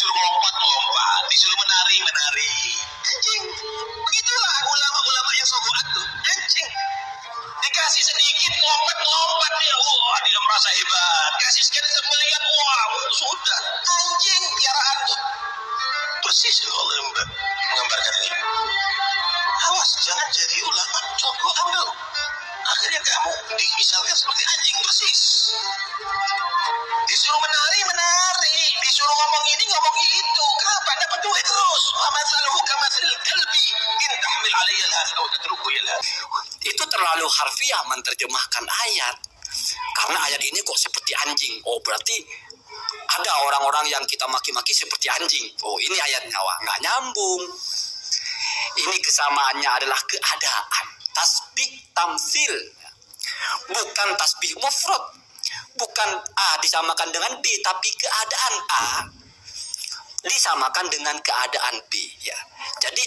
disuruh lompat-lompat, disuruh menari-menari. Anjing. Begitulah ulama-ulama yang sogoat tuh. Anjing. Dikasih sedikit lompat-lompat dia. Wah, dia merasa hebat. Kasih sedikit melihat, wah, sudah. Anjing piaraan tuh. Persis Allah menggambarkan ini. Awas, jangan jadi ulama sogoan lu. Akhirnya kamu misalnya seperti anjing persis. Disuruh menari, disuruh ngomong ini, ngomong itu. Kenapa? Dapat duit terus. Wa mathaluhu kamathalil kalbi in tahmil alayhi alhas aw tatruku yalhas. Itu terlalu harfiah menerjemahkan ayat. Karena ayat ini kok seperti anjing. Oh, berarti ada orang-orang yang kita maki-maki seperti anjing. Oh, ini ayatnya. Wah, nggak nyambung. Ini kesamaannya adalah keadaan. Tasbih tamsil. Bukan tasbih mufrad. Bukan A disamakan dengan B, tapi keadaan A disamakan dengan keadaan B, ya. Jadi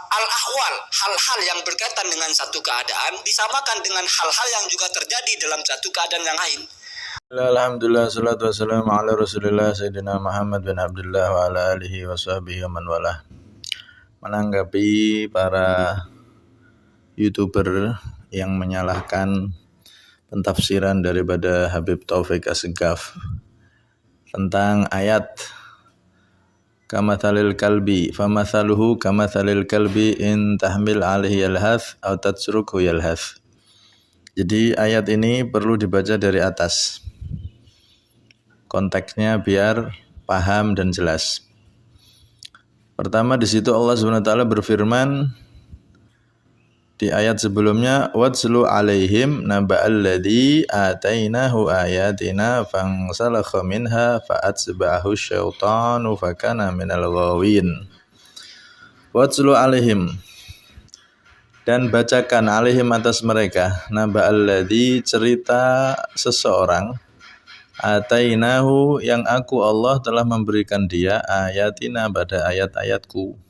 al-ahwal, hal-hal yang berkaitan dengan satu keadaan disamakan dengan hal-hal yang juga terjadi dalam satu keadaan yang lain. Alhamdulillah, salatu wassalamu ala Rasulillah Sayyidina Muhammad bin Abdullah wa ala alihi wa sahbihi wa man walah. Menanggapi para YouTuber yang menyalahkan pentafsiran daripada Habib Taufik Assegaf tentang ayat kamathalil kalbi famathaluhu kamathalil kalbi in tahmil alaihi yalhath aw tatsruku yalhath. Jadi ayat ini perlu dibaca dari atas, konteksnya biar paham dan jelas. Pertama, di situ Allah SWT berfirman di ayat sebelumnya, watslu alaihim naba'alladzi atainahu ayatina fansalakha minha fa'atsba'ahu syaitanu fakana minal ghawin. Watslu alaihim, dan bacakan alaihim atas mereka, naba'alladzi, cerita seseorang, atainahu, yang aku Allah telah memberikan dia, ayatina, pada ayat-ayatku.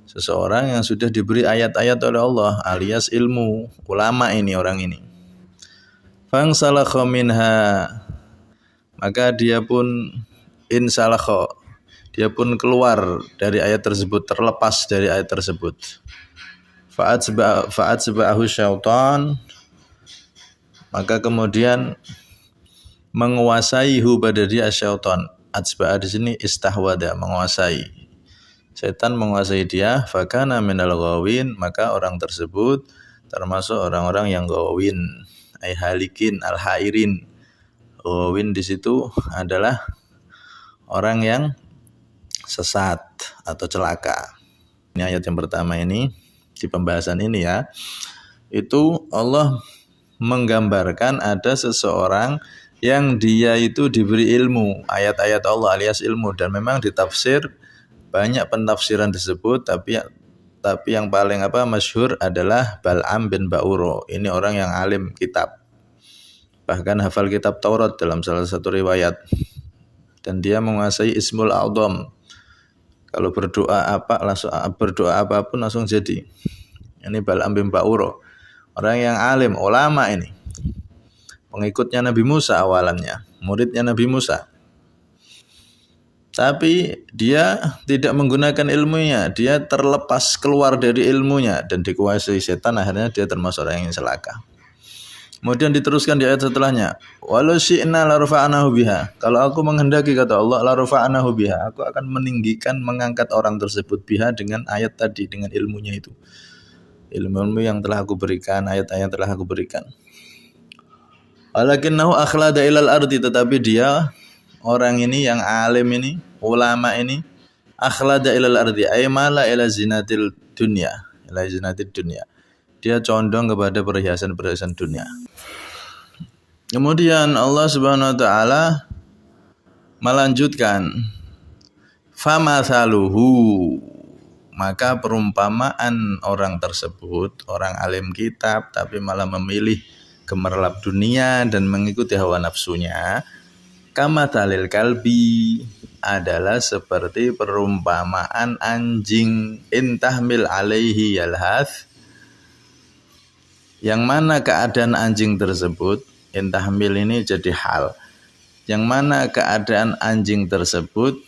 Seseorang yang sudah diberi ayat-ayat oleh Allah alias ilmu, ulama ini, orang ini. Fangsalakha minha, maka dia pun insalakha, dia pun keluar dari ayat tersebut, terlepas dari ayat tersebut. Fa'atsba'ahu syaitan, maka kemudian menguasai hu pada dia syaitan. Atsba'a di sini istahwada, menguasai. Setan menguasai dia, fakana minal ghawin, maka orang tersebut termasuk orang-orang yang ghawin, ay halikin, al-hairin. Ghawin di situ adalah orang yang sesat atau celaka. Ini ayat yang pertama ini, di pembahasan ini ya, itu Allah menggambarkan ada seseorang yang dia itu diberi ilmu, ayat-ayat Allah alias ilmu, dan memang ditafsir banyak pentafsiran disebut, tapi yang paling masyhur adalah Bal'am bin Ba'uro. Ini orang yang alim kitab, bahkan hafal kitab Taurat dalam salah satu riwayat, dan dia menguasai Ismul A'dham. Kalau berdoa apapun langsung jadi. Ini Bal'am bin Ba'uro, orang yang alim, ulama ini, pengikutnya Nabi Musa awalannya, muridnya Nabi Musa. Tapi dia tidak menggunakan ilmunya, dia terlepas keluar dari ilmunya dan dikuasai setan, akhirnya dia termasuk orang yang celaka. Kemudian diteruskan di ayat setelahnya, walau syi'na larfa'nahu biha, kalau aku menghendaki, kata Allah, larfa'nahu biha, aku akan meninggikan, mengangkat orang tersebut biha, dengan ayat tadi, dengan ilmunya itu, ilmu yang telah aku berikan, ayat-ayat telah aku berikan. Walakinnahu akhlada ilal ardi, tetapi dia, orang ini yang alim ini, ulama ini, akhlada ilal ardi, ay mala ila zinatil dunya, ila zinatil dunya. Dia condong kepada perhiasan-perhiasan dunia. Kemudian Allah Subhanahu wa taala melanjutkan, famathaluhu, maka perumpamaan orang tersebut, orang alim kitab tapi malah memilih gemerlap dunia dan mengikuti hawa nafsunya, kamathalil kalbi, adalah seperti perumpamaan anjing, intahmil alaihi yalhath, yang mana keadaan anjing tersebut, intahmil ini jadi hal, yang mana keadaan anjing tersebut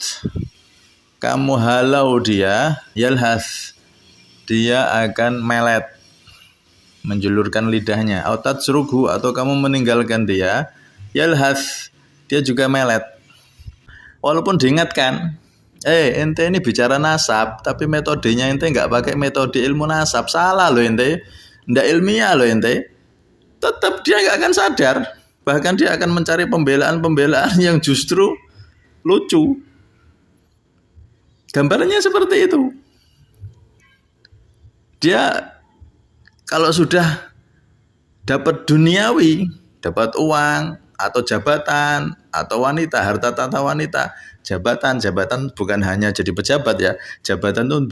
kamu halau dia, yalhath, dia akan melet, menjulurkan lidahnya. Au tatsruku, atau kamu meninggalkan dia, yalhath, dia juga melet. Walaupun diingatkan, ente ini bicara nasab, tapi metodenya ente nggak pakai metode ilmu nasab, salah loh ente, ndak ilmiah loh ente. Tetap dia nggak akan sadar, bahkan dia akan mencari pembelaan-pembelaan yang justru lucu. Gambarnya seperti itu. Dia kalau sudah dapat duniawi, dapat uang atau jabatan atau wanita, harta tata wanita, jabatan bukan hanya jadi pejabat ya, jabatan itu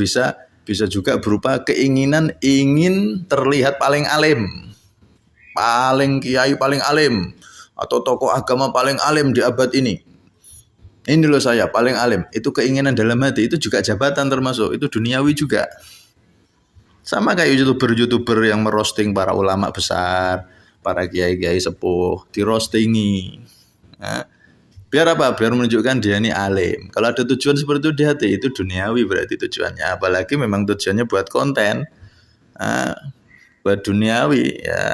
bisa juga berupa keinginan ingin terlihat paling alim, paling kiai paling alim, atau tokoh agama paling alim di abad ini. Ini loh saya paling alim, itu keinginan dalam hati, itu juga jabatan termasuk, itu duniawi juga. Sama kayak youtuber yang merosting para ulama besar, para kiai-kiai sepuh, dirostingi. Nah, biar apa? Biar menunjukkan dia ini alim. Kalau ada tujuan seperti itu di hati, itu duniawi berarti tujuannya. Apalagi memang tujuannya buat konten, buat duniawi, ya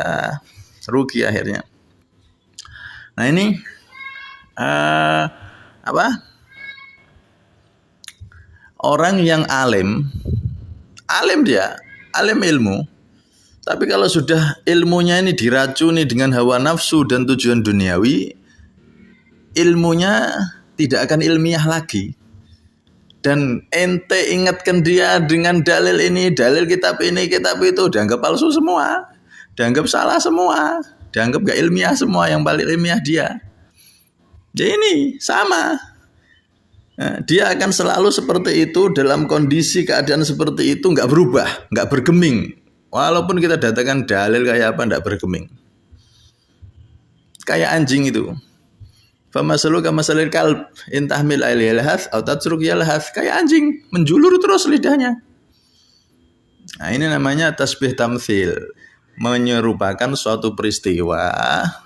rugi akhirnya. Nah ini orang yang alim dia, alim ilmu, tapi kalau sudah ilmunya ini diracuni dengan hawa nafsu dan tujuan duniawi, ilmunya tidak akan ilmiah lagi. Dan ente ingatkan dia dengan dalil ini, dalil kitab ini, kitab itu, dianggap palsu semua, dianggap salah semua, dianggap gak ilmiah semua, yang balik ilmiah dia. Jadi ini sama. Nah, dia akan selalu seperti itu, dalam kondisi keadaan seperti itu, nggak berubah, nggak bergeming. Walaupun kita datangkan dalil kayak apa, nggak bergeming. Kayak anjing itu. Famasalu kamasalil kalb, intahmil aililhath atau tatsruk yalhath. Kayak anjing, menjulur terus lidahnya. Nah ini namanya tasbih tamtsil, menyerupakan suatu peristiwa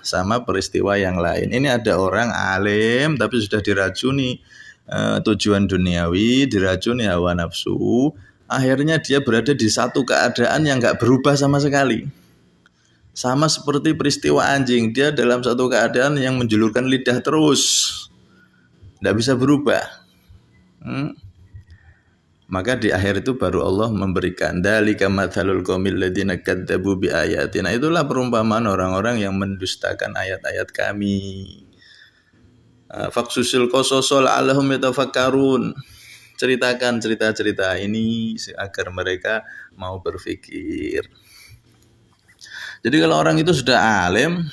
sama peristiwa yang lain. Ini ada orang alim tapi sudah diracuni tujuan duniawi, diracuni hawa nafsu, akhirnya dia berada di satu keadaan yang gak berubah sama sekali. Sama seperti peristiwa anjing, dia dalam satu keadaan yang menjulurkan lidah terus, gak bisa berubah. Maka di akhir itu baru Allah memberikan dzalika matsalul qaumil ladzina kadzdzabu biayatina. Itulah perumpamaan orang-orang yang mendustakan ayat-ayat kami. Faqsusil qasasal alahum yatafakkarun. Ceritakan cerita-cerita ini agar mereka mau berpikir. Jadi kalau orang itu sudah alim,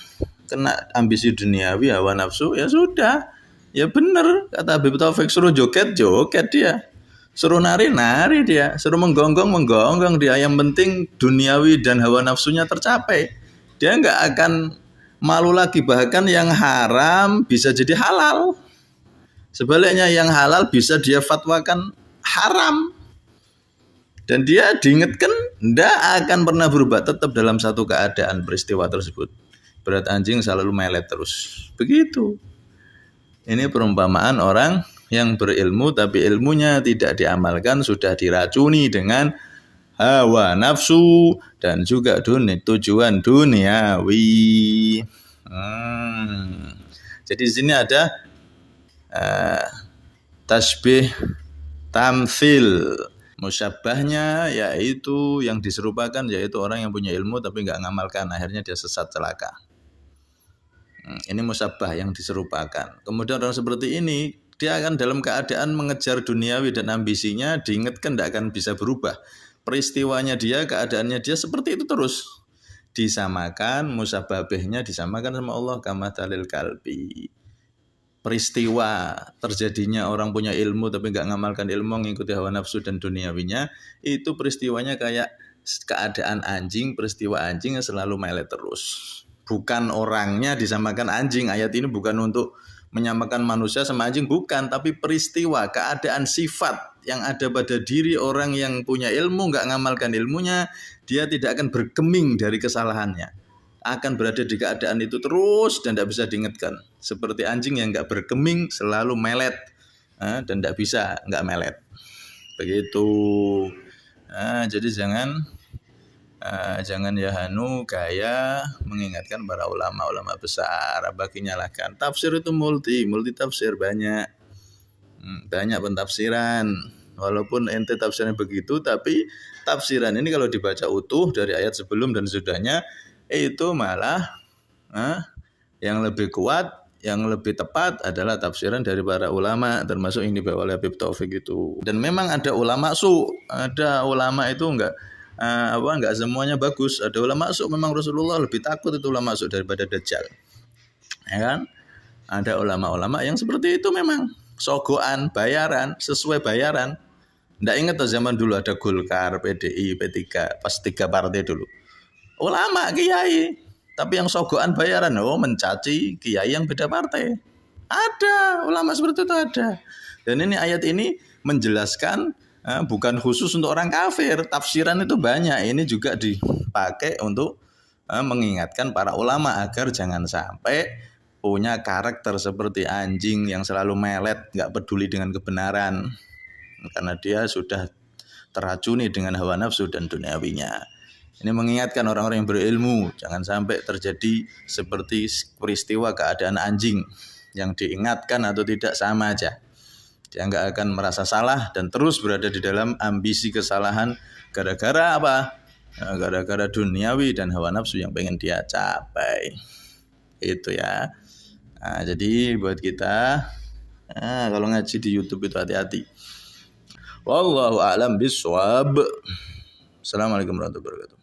kena ambisi duniawi, hawa nafsu, ya sudah. Ya benar, kata Habib Taufik, suruh joget dia. Suruh nari dia, suruh menggonggong dia. Yang penting duniawi dan hawa nafsunya tercapai. Dia nggak akan malu lagi, bahkan yang haram bisa jadi halal. Sebaliknya yang halal bisa dia fatwakan haram. Dan dia diingatkan tidak akan pernah berubah, tetap dalam satu keadaan peristiwa tersebut. Berat anjing selalu melet terus. Begitu. Ini perumpamaan orang yang berilmu tapi ilmunya tidak diamalkan, sudah diracuni dengan hawa nafsu dan juga tujuan duniawi. Jadi di sini ada tasbih tamtsil. Musyabbahnya yaitu yang diserupakan, yaitu orang yang punya ilmu tapi nggak ngamalkan, akhirnya dia sesat celaka. Ini musyabbah yang diserupakan. Kemudian orang seperti ini, dia akan dalam keadaan mengejar duniawi dan ambisinya, diingatkan tidak akan bisa berubah. Peristiwanya dia, keadaannya dia seperti itu terus. Disamakan, musabbabihnya disamakan sama Allah, kamatsalil kalbi. Peristiwa terjadinya orang punya ilmu tapi nggak ngamalkan ilmu, mengikuti hawa nafsu dan duniawinya, itu peristiwanya kayak keadaan anjing, peristiwa anjing yang selalu melet terus. Bukan orangnya disamakan anjing. Ayat ini bukan untuk menyamakan manusia sama anjing, bukan, tapi peristiwa, keadaan, sifat yang ada pada diri orang yang punya ilmu, nggak ngamalkan ilmunya, dia tidak akan bergeming dari kesalahannya, akan berada di keadaan itu terus dan tidak bisa diingatkan. Seperti anjing yang nggak bergeming, selalu melet, dan tidak bisa, nggak melet. Begitu. Jadi jangan gaya mengingatkan para ulama besar, bagi nyalakan. Tafsir itu multi tafsir, banyak pentafsiran. Walaupun ente tafsirnya begitu, tapi tafsiran ini kalau dibaca utuh dari ayat sebelum dan sesudahnya itu malah yang lebih kuat, yang lebih tepat adalah tafsiran dari para ulama, termasuk yang dibawa oleh Habib Taufik itu. Dan memang ada ulama ada ulama itu enggak semuanya bagus. Ada ulama memang Rasulullah lebih takut itu ulama daripada Dajjal. Ya kan? Ada ulama-ulama yang seperti itu memang sogoan, bayaran, sesuai bayaran. Nggak ingat zaman dulu ada Golkar, PDI, P3, pas 3 partai dulu. Ulama, kiai, tapi yang sogoan bayaran, mencaci kiai yang beda partai. Ada, ulama seperti itu ada. Dan ini ayat ini menjelaskan bukan khusus untuk orang kafir. Tafsiran itu banyak. Ini juga dipakai untuk mengingatkan para ulama agar jangan sampai punya karakter seperti anjing yang selalu melet, nggak peduli dengan kebenaran. Karena dia sudah teracuni dengan hawa nafsu dan duniawinya. Ini mengingatkan orang-orang yang berilmu, jangan sampai terjadi seperti peristiwa keadaan anjing yang diingatkan atau tidak sama aja. Dia nggak akan merasa salah dan terus berada di dalam ambisi kesalahan gara-gara apa? Gara-gara duniawi dan hawa nafsu yang pengen dia capai. Itu ya. Jadi buat kita, kalau ngaji di YouTube itu hati-hati. Wallahu a'lam bishawab. Assalamualaikum warahmatullahi wabarakatuh.